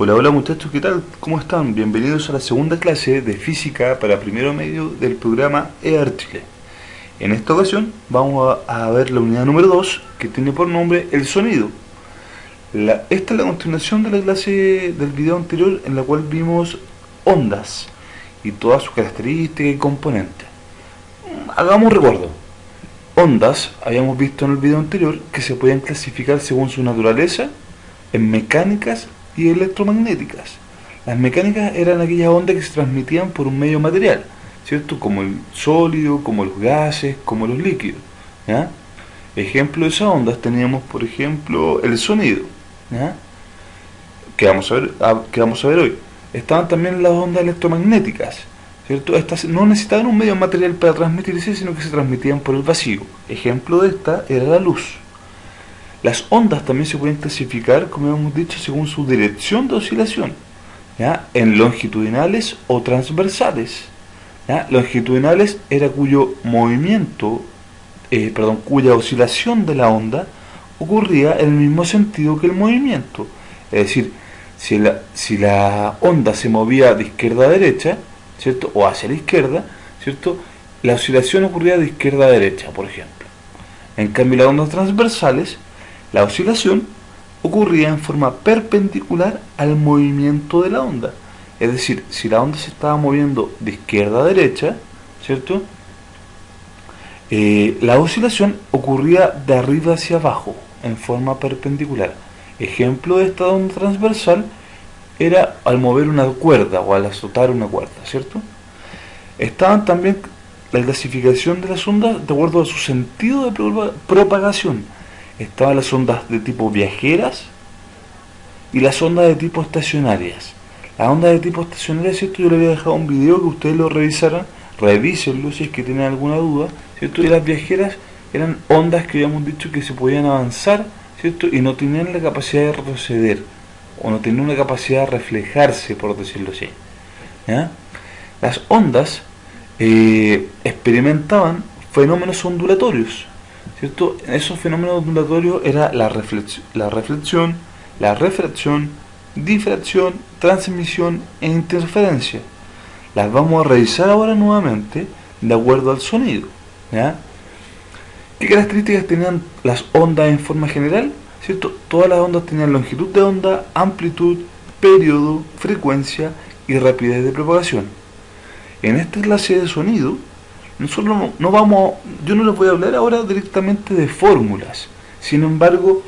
Hola, hola muchachos, ¿qué tal? ¿Cómo están? Bienvenidos a la segunda clase de física para primero medio del programa EAR Chile. En esta ocasión vamos a ver la unidad número 2 que tiene por nombre el sonido. Esta es la continuación de la clase del video anterior en la cual vimos ondas y todas sus características y componentes. Hagamos recuerdo. Ondas, habíamos visto en el video anterior que se pueden clasificar según su naturaleza en mecánicas y electromagnéticas. Las mecánicas eran aquellas ondas que se transmitían por un medio material, ¿cierto? Como el sólido, como los gases, como los líquidos, ¿ya? Ejemplo de esas ondas teníamos, por ejemplo, el sonido, ¿ya? Que vamos a ver hoy. Estaban también las ondas electromagnéticas, ¿cierto? Estas no necesitaban un medio material para transmitirse, sino que se transmitían por el vacío. Ejemplo de esta era la luz. Las ondas también se pueden clasificar, como hemos dicho, según su dirección de oscilación, ¿ya? En longitudinales o transversales, ¿ya? Longitudinales era cuyo movimiento, cuya oscilación de la onda ocurría en el mismo sentido que el movimiento. Es decir, si la onda se movía de izquierda a derecha, ¿cierto? O hacia la izquierda, ¿cierto? La oscilación ocurría de izquierda a derecha, por ejemplo. En cambio, las ondas transversales, la oscilación ocurría en forma perpendicular al movimiento de la onda. Es decir, si la onda se estaba moviendo de izquierda a derecha, ¿cierto? La oscilación ocurría de arriba hacia abajo, en forma perpendicular. Ejemplo de esta onda transversal era al mover una cuerda o al azotar una cuerda, ¿cierto? Estaban también la clasificación de las ondas de acuerdo a su sentido de propagación. Estaban las ondas de tipo viajeras y las ondas de tipo estacionarias. Las ondas de tipo estacionarias, ¿cierto? Yo les había dejado un video que ustedes lo revisaran, revísenlo si es que tienen alguna duda, ¿cierto? Y las viajeras eran ondas que habíamos dicho que se podían avanzar, ¿cierto? Y no tenían la capacidad de retroceder, o no tenían una capacidad de reflejarse, por decirlo así, ¿ya? Las ondas experimentaban fenómenos ondulatorios, ¿cierto? Esos fenómenos ondulatorios era la reflexión, la refracción, difracción, transmisión e interferencia. Las vamos a revisar ahora nuevamente de acuerdo al sonido, ¿ya? ¿Qué características tenían las ondas en forma general? ¿Cierto? Todas las ondas tenían longitud de onda, amplitud, periodo, frecuencia y rapidez de propagación. En esta clase de sonido, nosotros yo no les voy a hablar ahora directamente de fórmulas. Sin embargo,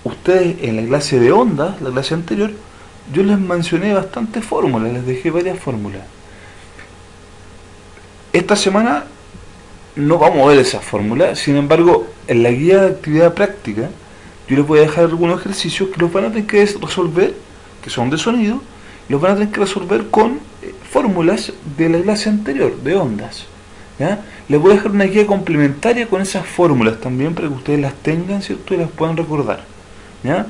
ustedes en la clase de ondas, la clase anterior, yo les mencioné bastantes fórmulas, les dejé varias fórmulas. Esta semana no vamos a ver esas fórmulas, sin embargo, en la guía de actividad práctica, yo les voy a dejar algunos ejercicios que los van a tener que resolver, que son de sonido, y los van a tener que resolver con fórmulas de la clase anterior, de ondas, ¿ya? Les voy a dejar una guía complementaria con esas fórmulas también para que ustedes las tengan, ¿cierto? Y las puedan recordar, ¿ya?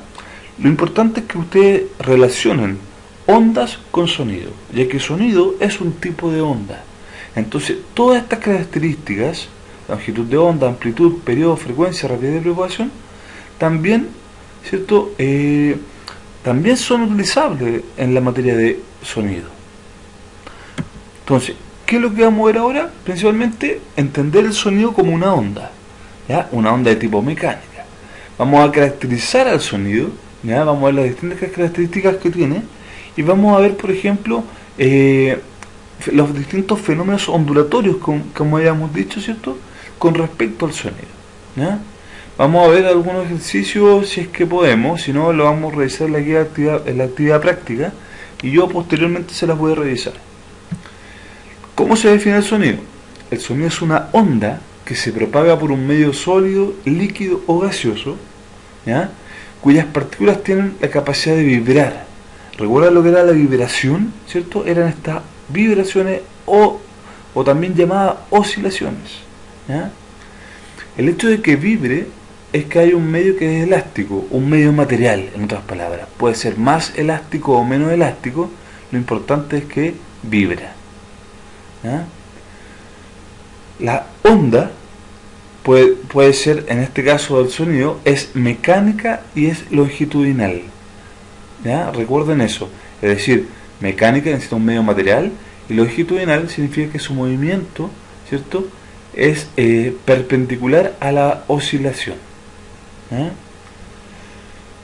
Lo importante es que ustedes relacionen ondas con sonido, ya que sonido es un tipo de onda. Entonces, todas estas características, longitud de onda, amplitud, periodo, frecuencia, rapidez de propagación, también, ¿cierto? También son utilizables en la materia de sonido. Entonces, ¿qué es lo que vamos a ver ahora? Principalmente, entender el sonido como una onda, ¿ya? Una onda de tipo mecánica. Vamos a caracterizar al sonido, ¿ya? Vamos a ver las distintas características que tiene y vamos a ver, por ejemplo, los distintos fenómenos ondulatorios, como habíamos dicho, ¿cierto? Con respecto al sonido, ¿ya? Vamos a ver algunos ejercicios si es que podemos, si no lo vamos a revisar en la actividad práctica y yo posteriormente se las voy a revisar. ¿Cómo se define el sonido? El sonido es una onda que se propaga por un medio sólido, líquido o gaseoso, ¿ya? Cuyas partículas tienen la capacidad de vibrar. ¿Recuerda lo que era la vibración? ¿Cierto? Eran estas vibraciones o también llamadas oscilaciones, ¿ya? El hecho de que vibre es que hay un medio que es elástico, un medio material, en otras palabras. Puede ser más elástico o menos elástico, lo importante es que vibra, ¿ya? La onda puede ser, en este caso del sonido, es mecánica y es longitudinal. ¿ya? Recuerden eso. Es decir, mecánica necesita un medio material y longitudinal significa que su movimiento, ¿cierto?, es perpendicular a la oscilación. ¿Ya?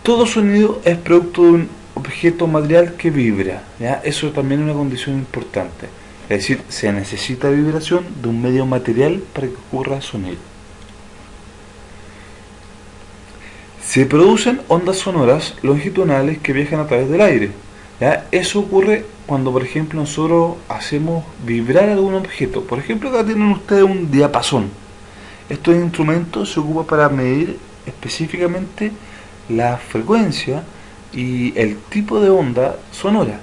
Todo sonido es producto de un objeto material que vibra, ¿ya? Eso también es una condición importante. Es decir, se necesita vibración de un medio material para que ocurra sonido. Se producen ondas sonoras longitudinales que viajan a través del aire, ¿ya? Eso ocurre cuando, por ejemplo, nosotros hacemos vibrar algún objeto. Por ejemplo, acá tienen ustedes un diapasón. Estos instrumentos se ocupan para medir específicamente la frecuencia y el tipo de onda sonora,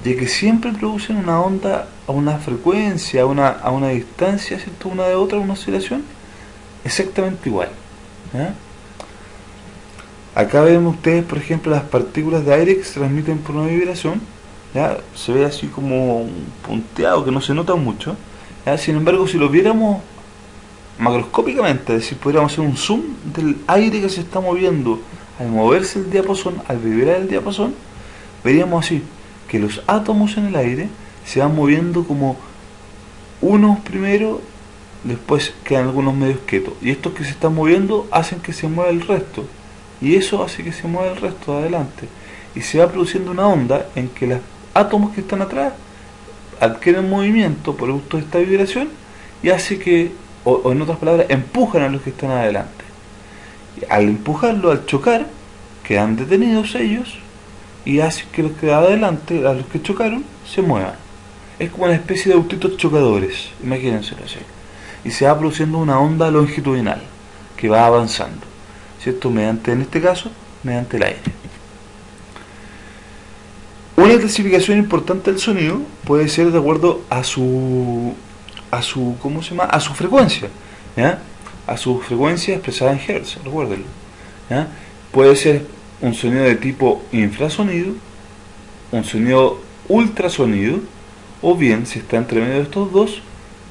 ya que siempre producen una onda a una frecuencia, a una distancia, ¿cierto?, una de otra, una oscilación exactamente igual, ¿ya? Acá ven ustedes, por ejemplo, las partículas de aire que se transmiten por una vibración, ¿ya? Se ve así como un punteado que no se nota mucho, ¿ya? Sin embargo, si lo viéramos macroscópicamente, es decir, podríamos hacer un zoom del aire que se está moviendo al moverse el diapasón, al vibrar el diapasón, veríamos así que los átomos en el aire se van moviendo como unos primero, después quedan algunos medios quietos, y estos que se están moviendo hacen que se mueva el resto, y eso hace que se mueva el resto de adelante, y se va produciendo una onda en que los átomos que están atrás adquieren movimiento producto de esta vibración y hace que, o en otras palabras, empujan a los que están adelante. Al empujarlo, al chocar, quedan detenidos ellos y hace que los que de adelante, a los que chocaron, se muevan. Es como una especie de autitos chocadores, imagínenselo así. Y se va produciendo una onda longitudinal que va avanzando, ¿cierto? Mediante, en este caso, mediante el aire. Una clasificación importante del sonido puede ser de acuerdo a su ¿cómo se llama?, a su frecuencia, ¿ya? A su frecuencia expresada en Hertz, recuérdenlo, ¿ya? Puede ser un sonido de tipo infrasonido, un sonido ultrasonido, o bien, si está entre medio de estos dos,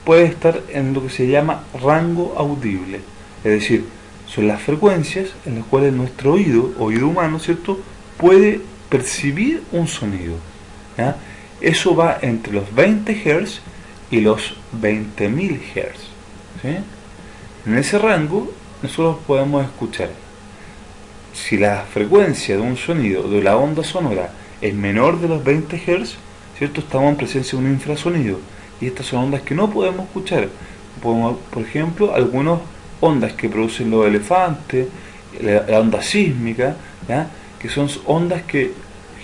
puede estar en lo que se llama rango audible. Es decir, son las frecuencias en las cuales nuestro oído humano, ¿cierto?, puede percibir un sonido, ¿ya? Eso va entre los 20 Hz y los 20.000 Hz, ¿sí? En ese rango nosotros podemos escuchar. Si la frecuencia de un sonido, de la onda sonora, es menor de los 20 Hz, ¿cierto?, estamos en presencia de un infrasonido, y estas son ondas que no podemos escuchar. Podemos, por ejemplo, algunas ondas que producen los elefantes, la onda sísmica, ¿ya?, que son ondas que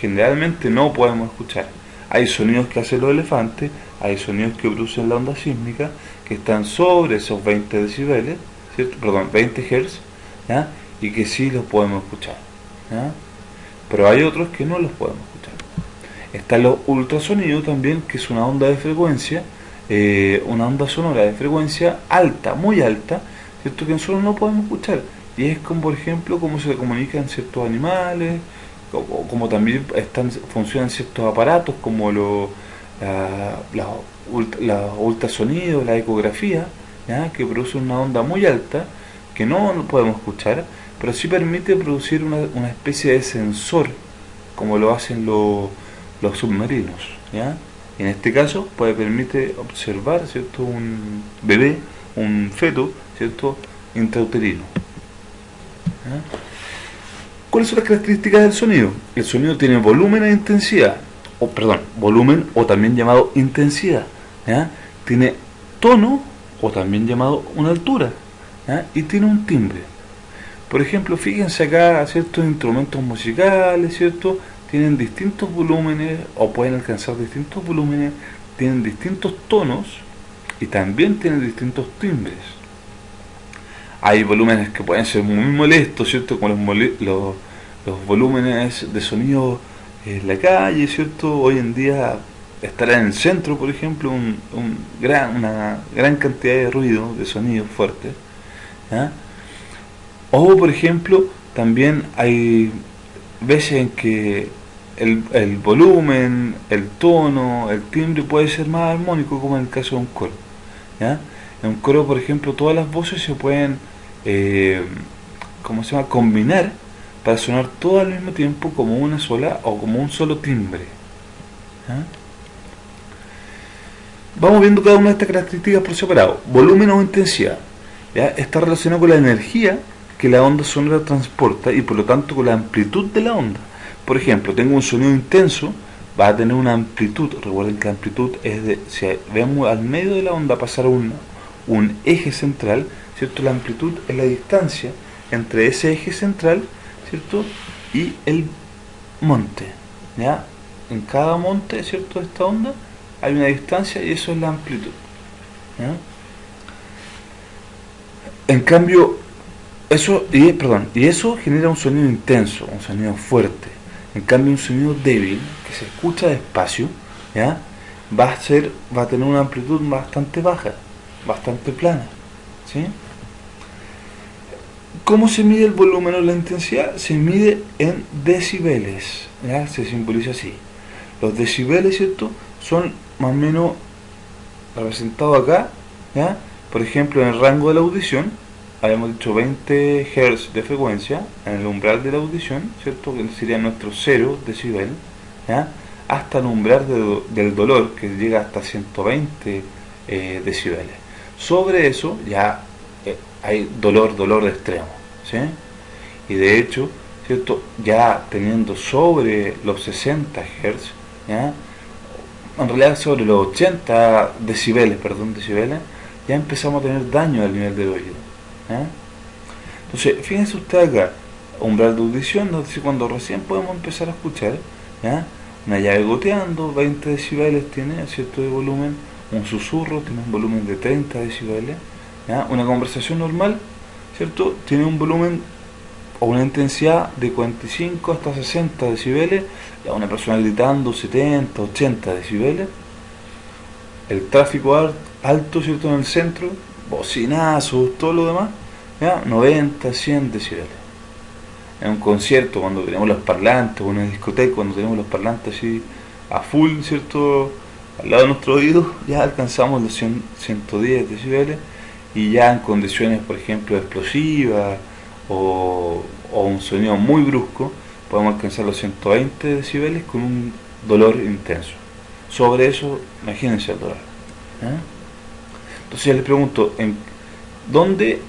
generalmente no podemos escuchar. Hay sonidos que hacen los elefantes, hay sonidos que producen la onda sísmica, que están sobre esos 20 decibeles, ¿cierto?, perdón, 20 Hz, ¿ya?, y que sí los podemos escuchar, ¿ya? Pero hay otros que no los podemos escuchar. Está los ultrasonidos también, que es una onda de frecuencia, una onda sonora de frecuencia alta, muy alta, ¿cierto?, que nosotros no podemos escuchar. Y es como, por ejemplo, cómo se comunican ciertos animales, como también funcionan ciertos aparatos como los ultrasonidos, la ecografía, ¿ya?, que produce una onda muy alta que no podemos escuchar, pero sí permite producir una especie de sensor, como lo hacen los submarinos, ¿ya? Y en este caso permite observar, ¿cierto?, un bebé, un feto, ¿cierto?, intrauterino, ¿ya? ¿Cuáles son las características del sonido? El sonido tiene volumen e intensidad, volumen o también llamado intensidad, ¿ya? Tiene tono o también llamado una altura, ¿ya? Y tiene un timbre. Por ejemplo, fíjense acá, ciertos instrumentos musicales, ¿cierto?, tienen distintos volúmenes o pueden alcanzar distintos volúmenes, tienen distintos tonos y también tienen distintos timbres. Hay volúmenes que pueden ser muy molestos, ¿cierto?, como los volúmenes de sonido en la calle, ¿cierto? Hoy en día estará en el centro, por ejemplo, una gran cantidad de ruido, de sonido fuerte, ¿ya? O, por ejemplo, también hay veces en que el volumen, el tono, el timbre puede ser más armónico, como en el caso de un coro, ¿ya? En un coro, por ejemplo, todas las voces se pueden combinar para sonar todo al mismo tiempo como una sola o como un solo timbre. ¿Ya? Vamos viendo cada una de estas características por separado. Volumen o intensidad, ¿ya? Está relacionado con la energía que la onda sonora transporta y por lo tanto con la amplitud de la onda. Por ejemplo, tengo un sonido intenso, va a tener una amplitud. Recuerden que la amplitud es de, si vemos al medio de la onda pasar un eje central, ¿cierto? La amplitud es la distancia entre ese eje central, ¿cierto? Y el monte, ¿ya? En cada monte, ¿cierto? De esta onda hay una distancia y eso es la amplitud, ¿ya? En cambio, eso genera un sonido intenso, un sonido fuerte. En cambio, un sonido débil que se escucha despacio, ¿ya? va a tener una amplitud bastante baja, bastante plana, ¿sí? ¿Cómo se mide el volumen o la intensidad? Se mide en decibeles, ¿ya? Se simboliza así. Los decibeles, ¿cierto?, son más o menos representados acá, ¿ya? Por ejemplo, en el rango de la audición, habíamos dicho 20 Hz de frecuencia, en el umbral de la audición, ¿cierto?, que sería nuestro 0 decibel, ¿ya? Hasta el umbral del dolor, que llega hasta 120 decibeles. Sobre eso ya hay dolor extremo, ¿sí? Y de hecho, ¿cierto?, ya teniendo sobre los 60 Hz, ¿ya?, en realidad sobre los 80 decibeles, ya empezamos a tener daño al nivel del oído, ¿ya? Entonces, fíjense usted acá, umbral de audición, cuando recién podemos empezar a escuchar, ¿ya?, una llave goteando, 20 decibeles tiene, ¿cierto?, de volumen, un susurro tiene un volumen de 30 decibeles, ¿ya? Una conversación normal, ¿cierto?, tiene un volumen o una intensidad de 45 hasta 60 decibeles, ya una persona gritando 70, 80 decibeles, el tráfico alto, ¿cierto?, en el centro, bocinazos, todo lo demás, ¿ya?, 90, 100 decibeles. En un concierto, cuando tenemos los parlantes, o en una discoteca, cuando tenemos los parlantes así a full, ¿cierto?, al lado de nuestro oído, ya alcanzamos los 100, 110 decibeles, y ya en condiciones, por ejemplo, explosivas o un sonido muy brusco, podemos alcanzar los 120 decibeles con un dolor intenso. Sobre eso, imagínense el dolor, ¿eh? Entonces ya les pregunto, ¿en dónde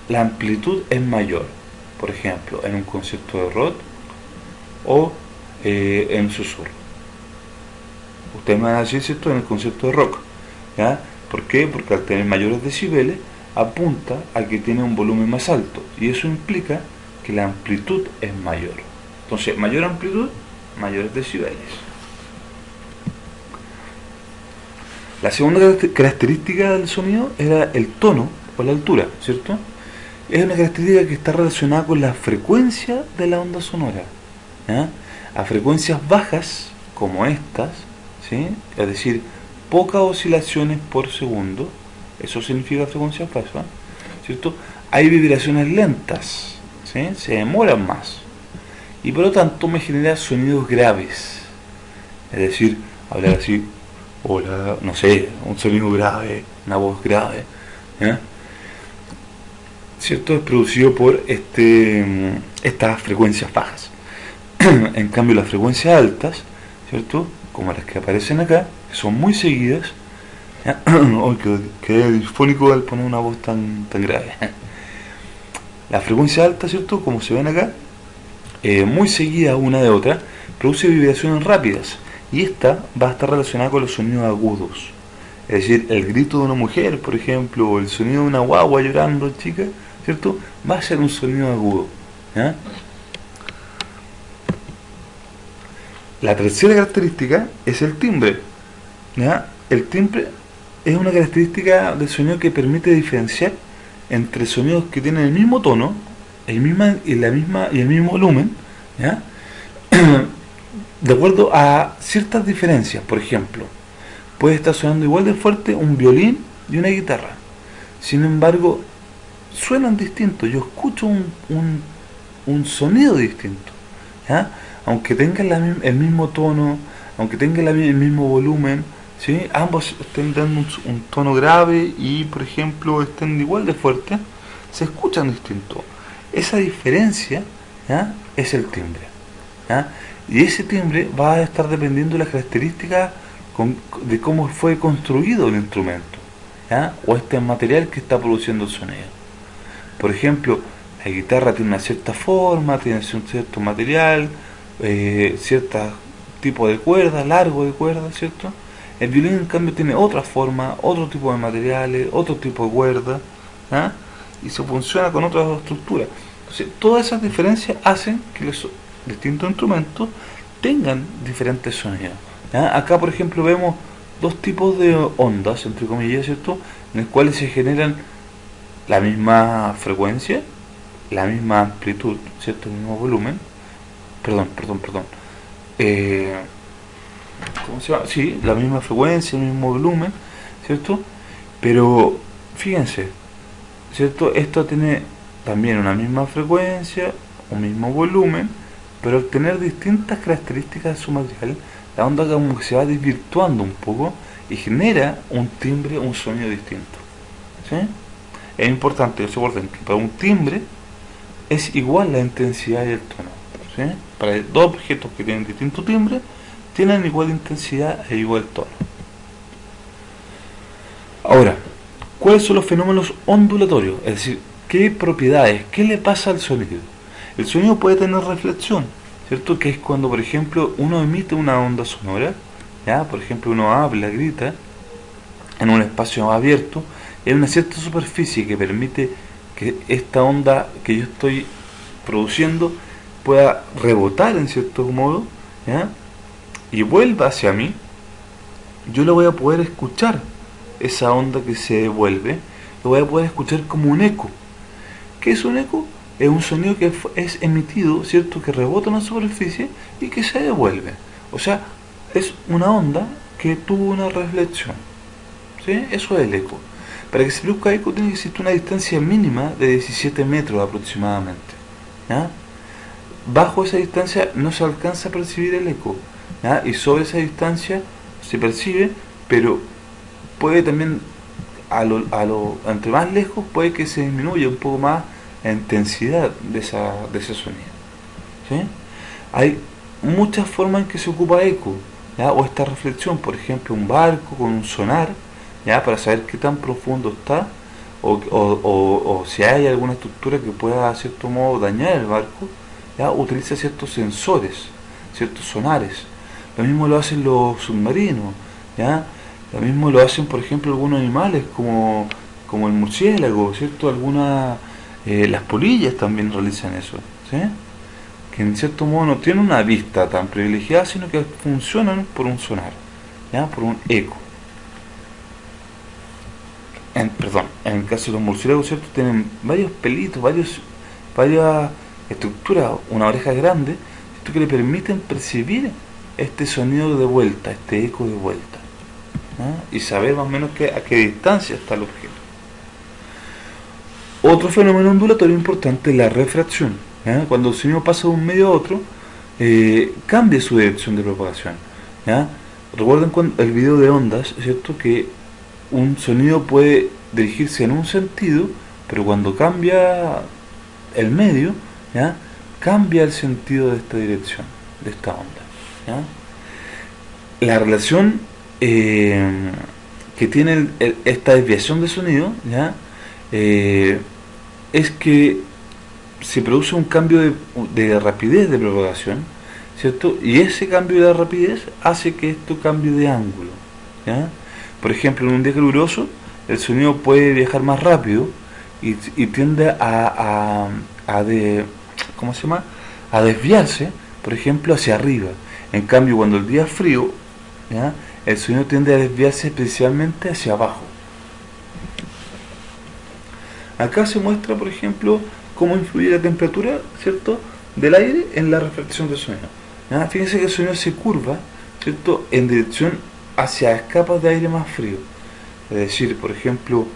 la amplitud es mayor? Por ejemplo, en un concierto de rock o en un susurro. Ustedes me van a decir, ¿cierto?, en el concierto de rock, ¿ya? ¿Por qué? Porque al tener mayores decibeles apunta a que tiene un volumen más alto y eso implica que la amplitud es mayor. Entonces, mayor amplitud, mayores decibeles. La segunda característica del sonido era el tono o la altura, ¿cierto? Es una característica que está relacionada con la frecuencia de la onda sonora, ¿ya? A frecuencias bajas como estas, ¿sí?, es decir, pocas oscilaciones por segundo, eso significa frecuencia baja, ¿cierto?, hay vibraciones lentas, ¿sí?, se demoran más y por lo tanto me genera sonidos graves, es decir, hablar así, hola, no sé, un sonido grave, una voz grave, ¿eh? ¿Cierto? Es producido por estas frecuencias bajas. En cambio, las frecuencias altas, ¿cierto?, como las que aparecen acá, que son muy seguidas, oh, quedé disfónico al poner una voz tan grave. La frecuencia alta, ¿cierto?, como se ven acá, muy seguida una de otra, produce vibraciones rápidas y esta va a estar relacionada con los sonidos agudos, es decir, el grito de una mujer, por ejemplo, o el sonido de una guagua llorando, chica, ¿cierto?, va a ser un sonido agudo, ¿ya? La tercera característica es el timbre, ¿ya? El timbre es una característica del sonido que permite diferenciar entre sonidos que tienen el mismo tono, el mismo volumen, ¿ya?, de acuerdo a ciertas diferencias. Por ejemplo, puede estar sonando igual de fuerte un violín y una guitarra, sin embargo suenan distintos, yo escucho un sonido distinto, ¿ya?, aunque tengan el mismo tono, aunque tengan el mismo volumen, ¿sí?, ambos estén dando un tono grave y, por ejemplo, estén igual de fuerte, se escuchan distintos. Esa diferencia, ¿ya?, es el timbre, ¿ya? Y ese timbre va a estar dependiendo de las características de cómo fue construido el instrumento, ¿ya? O este material que está produciendo el sonido. Por ejemplo, la guitarra tiene una cierta forma, tiene un cierto material, cierto tipo de cuerda, largo de cuerda, ¿cierto? El violín en cambio tiene otra forma, otro tipo de materiales, otro tipo de cuerda, ¿ya? Y se funciona con otra estructura. Entonces, todas esas diferencias hacen que los distintos instrumentos tengan diferentes sonidos, ¿ya? Acá, por ejemplo, vemos dos tipos de ondas, entre comillas, ¿cierto? En las cuales se generan la misma frecuencia, la misma amplitud, ¿cierto? El mismo volumen. Perdón. Eh, ¿Cómo se llama? Sí, la misma frecuencia, el mismo volumen, ¿cierto? Pero fíjense, ¿cierto? Esto tiene también una misma frecuencia, un mismo volumen, pero al tener distintas características de su material, la onda como que se va desvirtuando un poco y genera un timbre, un sonido distinto, ¿sí? Es importante que se recuerden que para un timbre es igual la intensidad y el tono, ¿sí? Para dos objetos que tienen distinto timbre, tienen igual intensidad e igual tono. Ahora, ¿cuáles son los fenómenos ondulatorios? Es decir, ¿qué propiedades, qué le pasa al sonido? El sonido puede tener reflexión, ¿cierto? Que es cuando, por ejemplo, uno emite una onda sonora, ¿ya? Por ejemplo, uno habla, grita, en un espacio abierto, y hay una cierta superficie que permite que esta onda que yo estoy produciendo pueda rebotar en cierto modo, ¿ya? Y vuelva hacia mí. Yo lo voy a poder escuchar, esa onda que se devuelve, lo voy a poder escuchar como un eco. ¿Qué es un eco? Es un sonido que es emitido, ¿cierto? Que rebota en la superficie y que se devuelve. O sea, es una onda que tuvo una reflexión, ¿sí? Eso es el eco. Para que se produzca eco tiene que existir una distancia mínima de 17 metros aproximadamente, ¿ya? Bajo esa distancia no se alcanza a percibir el eco, ¿ya? Y sobre esa distancia se percibe, pero puede también, entre más lejos, puede que se disminuya un poco más la intensidad de ese sonido, ¿sí? Hay muchas formas en que se ocupa eco, ¿ya? O esta reflexión, por ejemplo, un barco con un sonar, ¿ya? Para saber qué tan profundo está, o si hay alguna estructura que pueda, a cierto modo, dañar el barco, ¿ya? Utiliza ciertos sensores, ciertos sonares. Lo mismo lo hacen los submarinos, ¿ya? Lo mismo lo hacen, por ejemplo, algunos animales como el murciélago, ¿cierto? Las polillas también realizan eso, ¿sí? Que en cierto modo no tienen una vista tan privilegiada, sino que funcionan por un sonar, ¿ya? Por un eco. En el caso de los murciélagos, ¿cierto? Tienen varios pelitos, varias estructuras, una oreja grande, ¿cierto? Que le permiten percibir este sonido de vuelta, este eco de vuelta, ¿no? Y saber más o menos a qué distancia está el objeto. Otro fenómeno ondulatorio importante es la refracción, ¿ya? Cuando el sonido pasa de un medio a otro, cambia su dirección de propagación, ¿ya? Recuerden el video de ondas, ¿cierto? Que un sonido puede dirigirse en un sentido, pero cuando cambia el medio, ¿ya? Cambia el sentido de esta dirección, de esta onda, ¿ya? La relación que tiene esta desviación de sonido, ¿ya? Es que se produce un cambio de rapidez de propagación, ¿cierto? Y ese cambio de rapidez hace que esto cambie de ángulo, ¿ya? Por ejemplo, en un día caluroso, el sonido puede viajar más rápido y tiende ¿cómo se llama? A desviarse, por ejemplo, hacia arriba. En cambio, cuando el día es frío, ¿ya? El sonido tiende a desviarse especialmente hacia abajo. Acá se muestra, por ejemplo, cómo influye la temperatura, ¿cierto?, del aire en la refracción del sonido, ¿ya? Fíjense que el sonido se curva, ¿cierto?, en dirección hacia capas de aire más frío. Es decir, por ejemplo,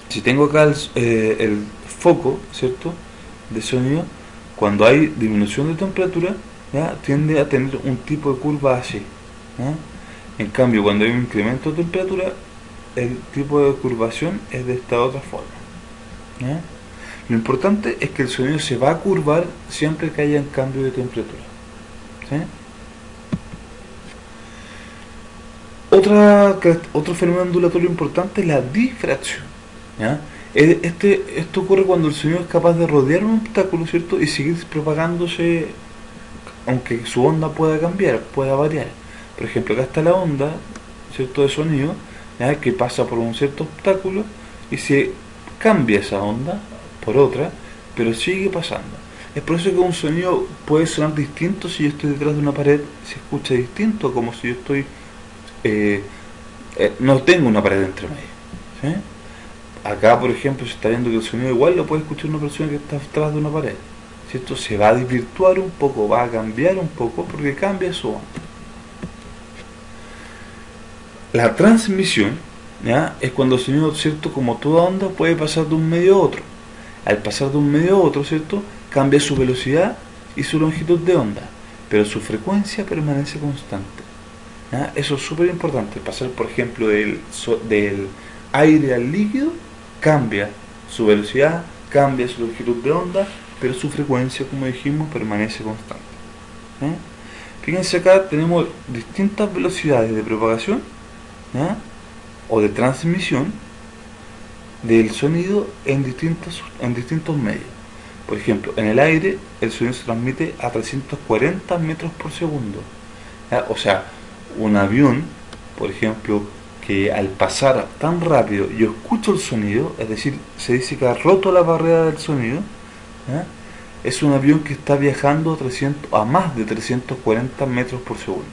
si tengo acá el foco, ¿cierto?, de sonido, cuando hay disminución de temperatura, ¿ya?, tiende a tener un tipo de curva así, ¿ya? En cambio, cuando hay un incremento de temperatura, el tipo de curvación es de esta otra forma, ¿ya? Lo importante es que el sonido se va a curvar siempre que haya un cambio de temperatura. ¿Sí? Otro fenómeno ondulatorio importante es la difracción. ¿Ya? Esto ocurre cuando el sonido es capaz de rodear un obstáculo, ¿cierto? Y seguir propagándose, aunque su onda pueda cambiar, pueda variar. Por ejemplo, acá está la onda, ¿cierto?, de sonido, ¿ya?, que pasa por un cierto obstáculo y se cambia esa onda por otra, pero sigue pasando. Es por eso que un sonido puede sonar distinto si yo estoy detrás de una pared, se escucha distinto como si yo estoy no tengo una pared entre medio. ¿Sí? Acá, por ejemplo, se está viendo que el sonido igual lo puede escuchar una persona que está detrás de una pared, ¿cierto? Se va a desvirtuar un poco, va a cambiar un poco porque cambia su onda. La transmisión, ¿ya?, es cuando el sonido, ¿cierto?, como toda onda, puede pasar de un medio a otro. Al pasar de un medio a otro, ¿cierto?, cambia su velocidad y su longitud de onda, pero su frecuencia permanece constante. ¿Ya? Eso es súper importante. Pasar, por ejemplo, del aire al líquido, cambia su velocidad, cambia su longitud de onda, pero su frecuencia, como dijimos, permanece constante. ¿Ya? Fíjense, acá tenemos distintas velocidades de propagación, ¿ya?, o de transmisión del sonido en distintos medios. Por ejemplo, en el aire el sonido se transmite a 340 metros por segundo. ¿Ya? O sea, un avión, por ejemplo, que al pasar tan rápido yo escucho el sonido, es decir, se dice que ha roto la barrera del sonido, ¿ya?, es un avión que está viajando a más de 340 metros por segundo.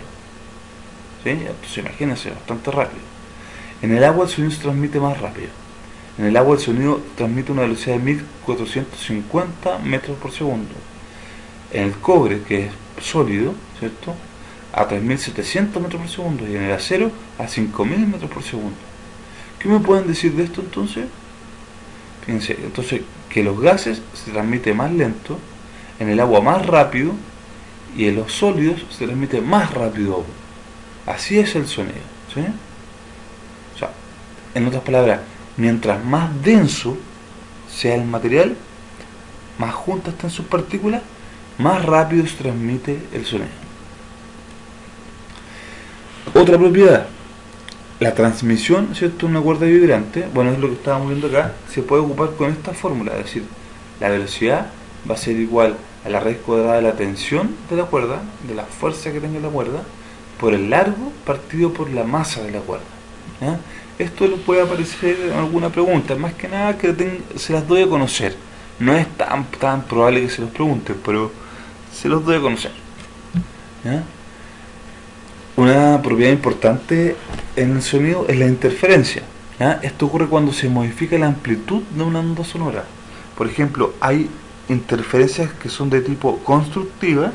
¿Sí? Entonces imagínense, bastante rápido. En el agua el sonido se transmite más rápido. En el agua el sonido transmite una velocidad de 1450 metros por segundo. En el cobre, que es sólido, ¿cierto?, a 3700 metros por segundo, y en el acero a 5000 metros por segundo. ¿Qué me pueden decir de esto entonces? Fíjense, entonces, que los gases se transmite más lento, en el agua más rápido, y en los sólidos se transmite más rápido aún. Así es el sonido, ¿sí? O sea, en otras palabras, mientras más denso sea el material, más juntas están sus partículas, más rápido se transmite el sonido. Otra propiedad, la transmisión, ¿cierto?, de una cuerda vibrante, bueno, es lo que estábamos viendo acá, se puede ocupar con esta fórmula, es decir, la velocidad va a ser igual a la raíz cuadrada de la tensión de la cuerda, de la fuerza que tenga la cuerda, por el largo partido por la masa de la cuerda. ¿Ya? Esto le puede aparecer en alguna pregunta, más que nada que se las doy a conocer. No es tan probable que se los pregunten, pero se los doy a conocer. ¿Ya? Una propiedad importante en el sonido es la interferencia. ¿Ya? Esto ocurre cuando se modifica la amplitud de una onda sonora. Por ejemplo, hay interferencias que son de tipo constructiva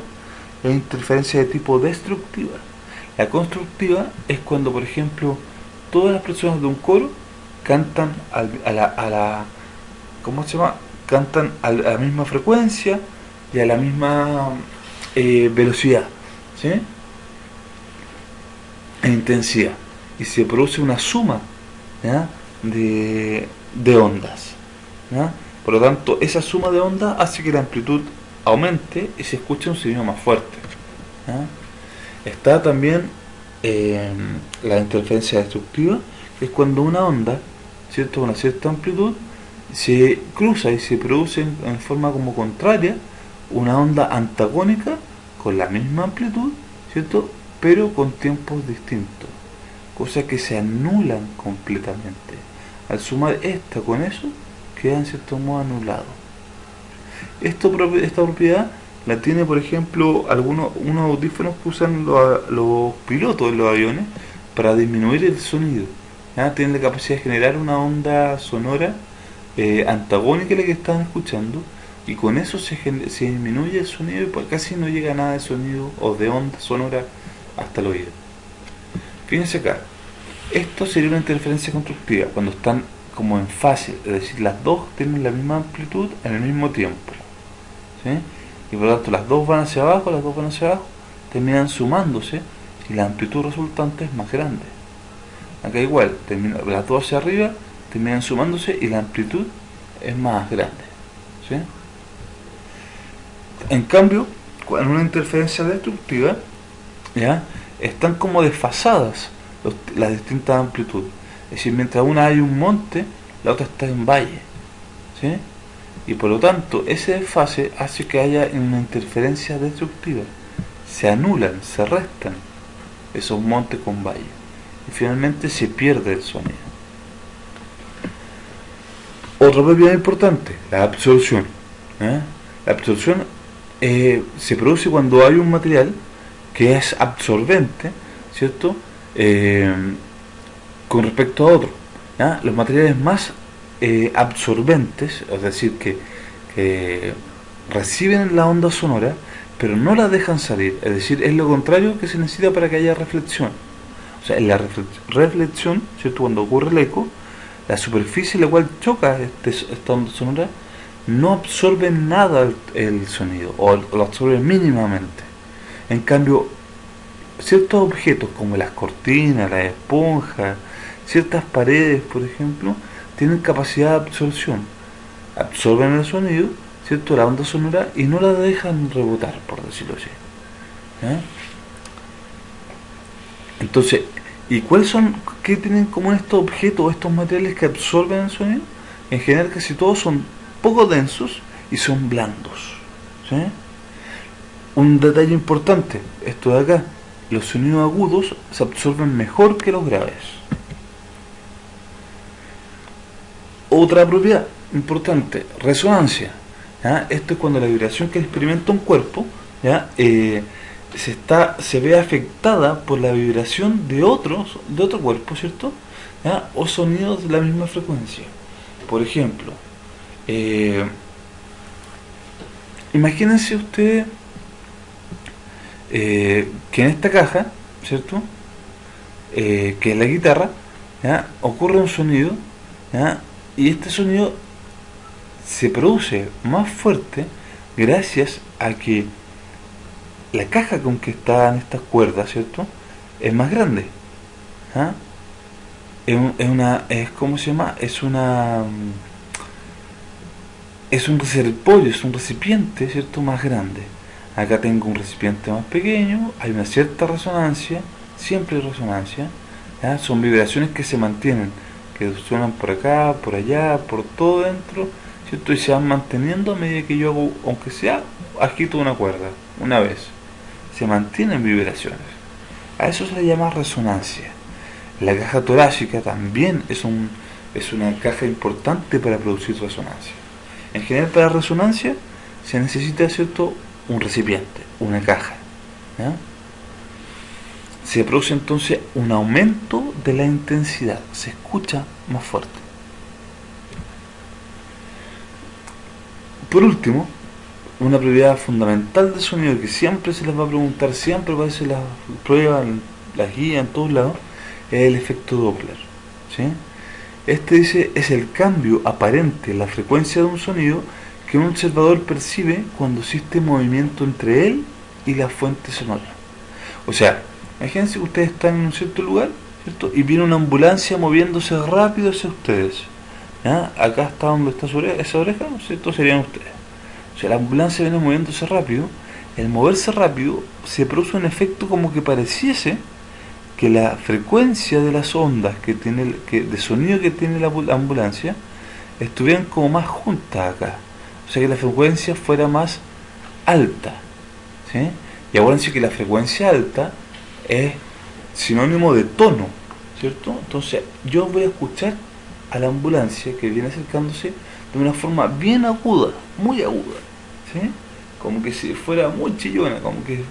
e interferencias de tipo destructiva. La constructiva es cuando, por ejemplo, todas las personas de un coro cantan ¿cómo se llama? Cantan a la misma frecuencia y a la misma velocidad, ¿sí?, en intensidad, y se produce una suma, ¿ya?, de ondas, ¿ya? Por lo tanto, esa suma de ondas hace que la amplitud aumente y se escuche un sonido más fuerte, ¿ya? Está también la interferencia destructiva, que es cuando una onda, ¿cierto?, con una cierta amplitud se cruza y se produce en forma como contraria una onda antagónica con la misma amplitud, ¿cierto?, pero con tiempos distintos, cosas que se anulan completamente. Al sumar esta con eso, queda en cierto modo anulado. Esta propiedad la tiene, por ejemplo, unos audífonos que usan los pilotos de los aviones para disminuir el sonido. ¿Ya? Tienen la capacidad de generar una onda sonora antagónica a la que están escuchando, y con eso se disminuye el sonido y pues casi no llega nada de sonido o de onda sonora hasta el oído. Fíjense acá, esto sería una interferencia constructiva cuando están como en fase, es decir, las dos tienen la misma amplitud en el mismo tiempo, ¿sí? Y por lo tanto las dos van hacia abajo, terminan sumándose y la amplitud resultante es más grande. Acá igual, las dos hacia arriba terminan sumándose y la amplitud es más grande. ¿sí? En cambio, en una interferencia destructiva, ¿ya? Están como desfasadas las distintas amplitudes. Es decir, mientras una hay un monte, la otra está en valle, ¿sí? Y por lo tanto, ese desfase hace que haya una interferencia destructiva. Se anulan, se restan esos montes con valles. Y finalmente se pierde el sonido. Otra propiedad importante, la absorción. La absorción se produce cuando hay un material que es absorbente, ¿cierto? Con respecto a otro. Los materiales más absorbentes, es decir, que reciben la onda sonora, pero no la dejan salir, es decir, es lo contrario que se necesita para que haya reflexión. O sea, en la reflexión, ¿cierto? Cuando ocurre el eco, la superficie en la cual choca esta onda sonora no absorbe nada el sonido, o lo absorbe mínimamente. En cambio, ciertos objetos como las cortinas, las esponjas, ciertas paredes, por ejemplo, tienen capacidad de absorción. Absorben el sonido, ¿cierto? La onda sonora, y no la dejan rebotar, por decirlo así. Entonces, ¿y cuáles son, qué tienen como estos objetos, estos materiales que absorben el sonido? En general casi todos son poco densos y son blandos, ¿sí? Un detalle importante, esto de acá, los sonidos agudos se absorben mejor que los graves. Otra propiedad importante, resonancia. Esto es cuando la vibración que experimenta un cuerpo, se ve afectada por la vibración de otro cuerpo, ¿cierto? O sonidos de la misma frecuencia. Por ejemplo, imagínense ustedes que en esta caja, ¿cierto? Que es la guitarra, ocurre un sonido, y este sonido se produce más fuerte gracias a que la caja con que están estas cuerdas, ¿cierto? Es más grande. ¿Cómo se llama? Es un reservorio, es un recipiente, ¿cierto? Más grande. Acá tengo un recipiente más pequeño, hay una cierta resonancia, siempre hay resonancia, son vibraciones que se mantienen, que suenan por acá, por allá, por todo dentro, ¿cierto? Y se van manteniendo a medida que yo hago, aunque sea agito una cuerda, una vez. Se mantienen vibraciones. A eso se le llama resonancia. La caja torácica también es una caja importante para producir resonancia. En general, para resonancia se necesita, ¿cierto?, un recipiente, una caja. Se produce entonces un aumento de la intensidad, se escucha más fuerte. Por último, una propiedad fundamental del sonido que siempre se les va a preguntar, siempre aparece en las pruebas, las guías, en todos lados, es el efecto Doppler, ¿sí? Este dice es el cambio aparente en la frecuencia de un sonido que un observador percibe cuando existe movimiento entre él y la fuente sonora. O sea, imagínense que ustedes están en un cierto lugar, ¿cierto? Y viene una ambulancia moviéndose rápido hacia ustedes. Acá está donde está esa oreja, ¿cierto? Serían ustedes. O sea, la ambulancia viene moviéndose rápido. El moverse rápido se produce un efecto como que pareciese que la frecuencia de las ondas de sonido que tiene la ambulancia estuvieran como más juntas acá. O sea, que la frecuencia fuera más alta, ¿sí? Y acuérdense que la frecuencia alta es sinónimo de tono, ¿cierto? Entonces yo voy a escuchar a la ambulancia que viene acercándose de una forma bien aguda, muy aguda, ¿sí? Como que si fuera muy chillona, como que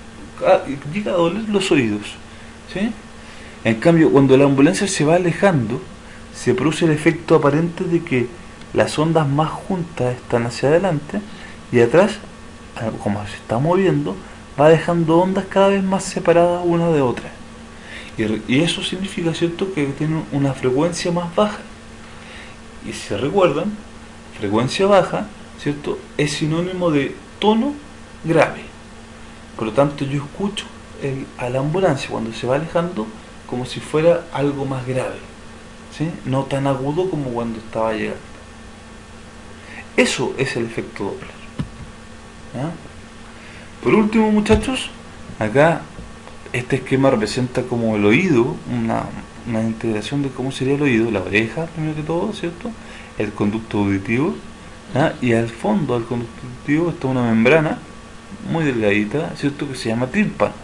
llega a doler los oídos, ¿sí? En cambio, cuando la ambulancia se va alejando, se produce el efecto aparente de que las ondas más juntas están hacia adelante y atrás, como se está moviendo, va dejando ondas cada vez más separadas una de otra. Y eso significa, ¿cierto?, que tiene una frecuencia más baja. Y si se recuerdan, frecuencia baja, ¿cierto?, es sinónimo de tono grave. Por lo tanto, yo escucho a la ambulancia cuando se va alejando como si fuera algo más grave, ¿sí? No tan agudo como cuando estaba llegando. Eso es el efecto Doppler. ¿Ya? Por último, muchachos, acá este esquema representa como el oído, una integración de cómo sería el oído, la oreja primero que todo, ¿cierto? El conducto auditivo, ¿ya? Y al fondo del conducto auditivo está una membrana muy delgadita, ¿cierto? Que se llama tímpano.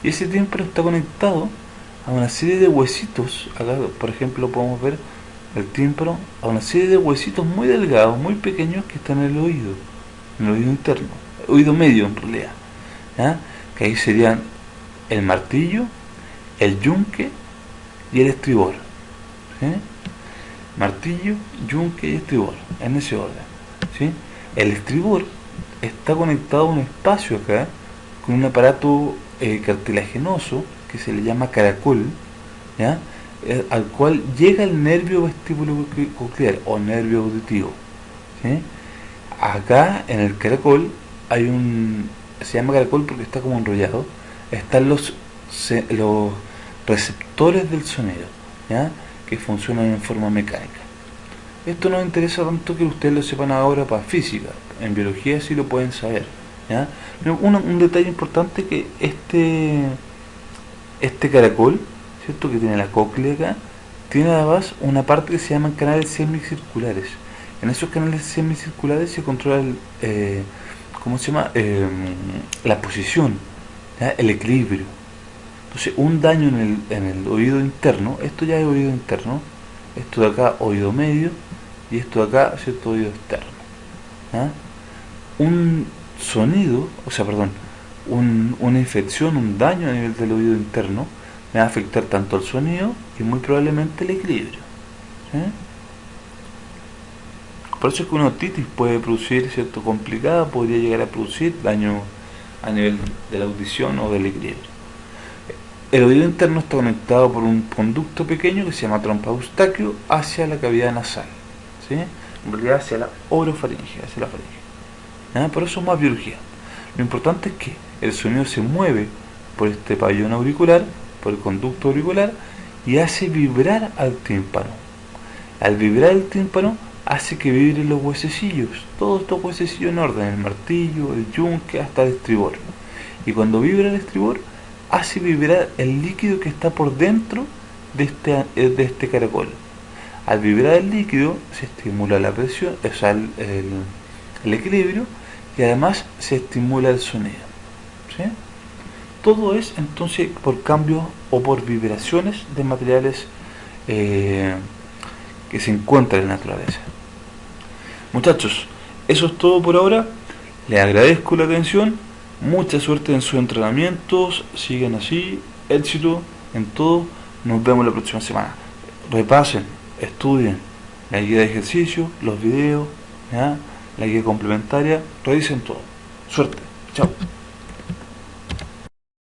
Y ese tímpano está conectado a una serie de huesitos. Acá, por ejemplo, podemos ver el tímpano a una serie de huesitos muy delgados, muy pequeños que están en el oído interno, oído medio en realidad, ¿ya? Que ahí serían el martillo, el yunque y el estribor, ¿sí? Martillo, yunque y estribor, en ese orden, ¿sí? El estribor está conectado a un espacio acá con un aparato cartilaginoso que se le llama caracol, ¿ya? Al cual llega el nervio vestibulo-coclear o nervio auditivo, ¿sí? Acá en el caracol hay se llama caracol porque está como enrollado, están los receptores del sonido, ¿ya? Que funcionan en forma mecánica. Esto no interesa tanto que ustedes lo sepan ahora para física, en biología sí lo pueden saber, ¿ya? Un detalle importante que este caracol, ¿cierto? Que tiene la cóclea acá, tiene además una parte que se llaman canales semicirculares. En esos canales semicirculares se controla ¿cómo se llama? La posición, ¿ya? El equilibrio. Entonces, un daño en el oído interno, esto ya es oído interno, esto de acá oído medio y esto de acá, ¿cierto? Oído externo, ¿ya? Un sonido, o sea, perdón, una infección, un daño a nivel del oído interno va a afectar tanto al sonido y muy probablemente el equilibrio, ¿sí? Por eso es que una otitis puede producir, ¿cierto? Complicada, podría llegar a producir daño a nivel de la audición o del equilibrio. El oído interno está conectado por un conducto pequeño que se llama trompa de Eustaquio hacia la cavidad nasal, ¿sí? En realidad hacia la orofaringe, hacia la faringe, ¿ya? Por eso es más biología. Lo importante es que el sonido se mueve por este pabellón auricular, por el conducto auricular, y hace vibrar al tímpano. Al vibrar el tímpano hace que vibren los huesecillos, todos estos huesecillos en orden, el martillo, el yunque, hasta el estribor. Y cuando vibra el estribor, hace vibrar el líquido que está por dentro de este caracol. Al vibrar el líquido se estimula la presión, o sea, el equilibrio, y además se estimula el sonido, ¿sí? Todo es entonces por cambios o por vibraciones de materiales que se encuentran en la naturaleza. Muchachos, eso es todo por ahora. Les agradezco la atención. Mucha suerte en sus entrenamientos. Sigan así. Éxito en todo. Nos vemos la próxima semana. Repasen, estudien la guía de ejercicio, los videos, ¿ya? La guía complementaria. Revisen todo. Suerte. Chao.